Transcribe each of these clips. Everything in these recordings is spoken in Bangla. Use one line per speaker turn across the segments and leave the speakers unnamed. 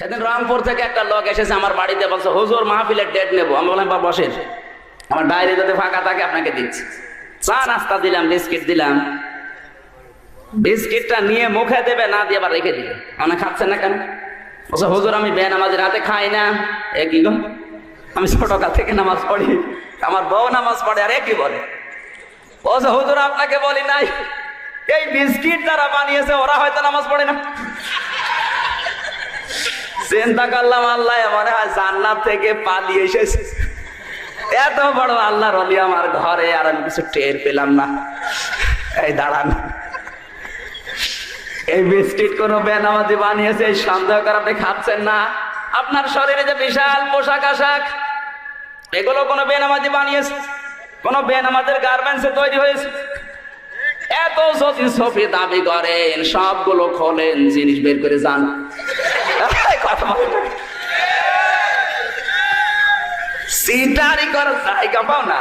সেদিন রংপুর থেকে একটা লোক এসেছে আমার বাড়িতে, বলছে হুজুর মাহফিলের ডেট নেবো। আমি বললাম বসেন, আমার ডায়েরি যদি ফাঁকা থাকে আপনাকে দিচ্ছি। চা নাস্তা দিলাম, বিস্কিট দিলাম। বিস্কিটটা নিয়ে মুখে দেবে, না দিয়ে আবার রেখে দিবে। মানে খাচ্ছেন না কেন? বলছে হুজুর আমি বেনামাজি রাতে খাই না। এ কি গো, আমি ছোটকাল থেকে নামাজ পড়ি, আমার বউ নামাজ পড়ে। আর এ কি বলে? বলছে হুজুর আপনাকে বলি নাই, এই বিস্কিট যারা বানিয়েছে ওরা হয়তো নামাজ পড়ে না। চিন্তা করলাম আল্লাহ মনে হয় জান্নাত থেকে পালিয়ে এসেছে। এত বড় আল্লাহর ওলি আমার ঘরে, আর আমি কিছু টের পেলাম না। এই দাঁড়ান, এই বিস্কিট কোন বেনামাজি বানিয়েছে এই সন্দেহ করে আপনি খাচ্ছেন না? আপনার শরীরে যে বিশাল পোশাক আশাক, এগুলো কোন বেনামাজি বানিয়েছে? কোন বেনামাজের গার্মেন্টসে তৈরি হয়েছে? এত যদি সফি দাবি করেন, সবগুলো খোলেন, জিনিস বের করে যান। কথা বলেন, সিটারি করার জায়গা পাও না।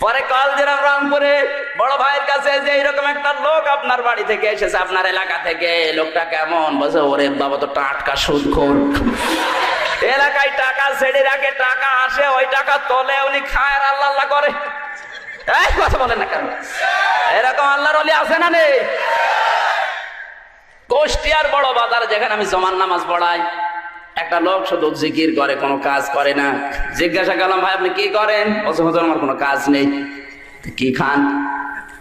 পরে কল দিলাম রংপুরে বড় ভাইয়ের কাছে যে এরকম একটা লোক আপনার বাড়ি থেকে এসেছে, আপনার এলাকা থেকে। লোকটা কেমন? বলছে ওরে বাবা তো টাটকা সুদখোর, এলাকায় টাকা ছেড়ে রাখে, টাকা আসে ওই টাকা তোলে, উনি খায় আর আল্লাহ আল্লাহ করে। এই কথা বলেন না কেন? এরকম আল্লাহর ওলি আছে না নেই? কুষ্টিয়ার বড় বাজার যেখানে আমি জমান নামাজ পড়াই, একটা লোক শুধু জিকির করে, কোনো কাজ করে না। জিজ্ঞাসা করলাম ভাই আপনি কি করেন? বলছে হুজুর আমার কোনো কাজ নেই। কি খান?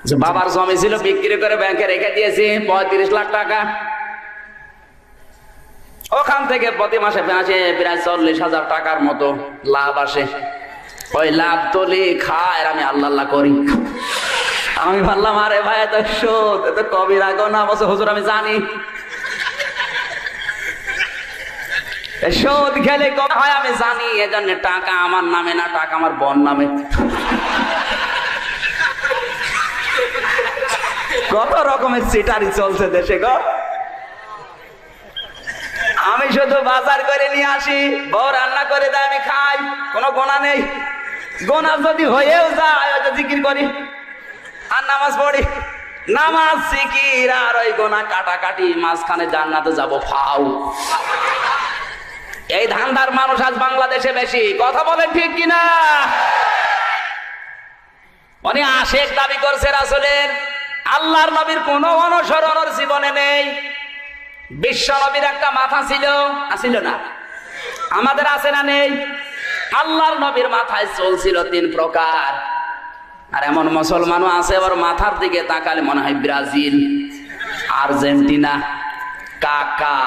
যে বাবার জমি ছিল বিক্রি করে ব্যাংকে রেখে দিয়েছি 35 লাখ টাকা, ওখান থেকে প্রতি মাসে আসে প্রায় 40,000 টাকার মতো লাভ আসে। ওই লাভ তুলি খায় আর আমি আল্লাহ আল্লাহ করি। আমি ভাবলাম আরে ভাই এত সুদ, এত কবিরা গোনা। বলছে হুজুর আমি জানি, সুদ খেলে হয় আমি জানি, এজন্য টাকা আমার নামে না, টাকা আমার বোন নামে। কত রকমের সিটারি চলছে দেশে গো। আমি শুধু বাজার করে নিয়ে আসি, বউ রান্না করে দেয়, আমি খাই, কোনো গোনা নেই। গোনা যদি হয়েও যায় ওই জিকির করি আর নামাজ পড়ি। নামাজ জিকির আর ওই গোনা কাটাকাটি, মাঝখানে জান্নাতে যাব ফাউ। এই ধান্দার মানুষ আজ বাংলাদেশে বেশি। কথা বলেন ঠিক কিনা? উনি আশেক দাবি করছে রাসূলের, আল্লাহর নবীর কোন অনুসরণ ওর জীবনে নেই। বিশ্ব নবীর একটা মাথা ছিল, ছিল না? আমাদের আছে না নেই? আল্লাহর নবীর মাথায় চলছিল 3 প্রকার। আর এমন মুসলমানও আছে আবার মাথার দিকে তাকালে মনে হয় ব্রাজিল, আর্জেন্টিনা, কাকা।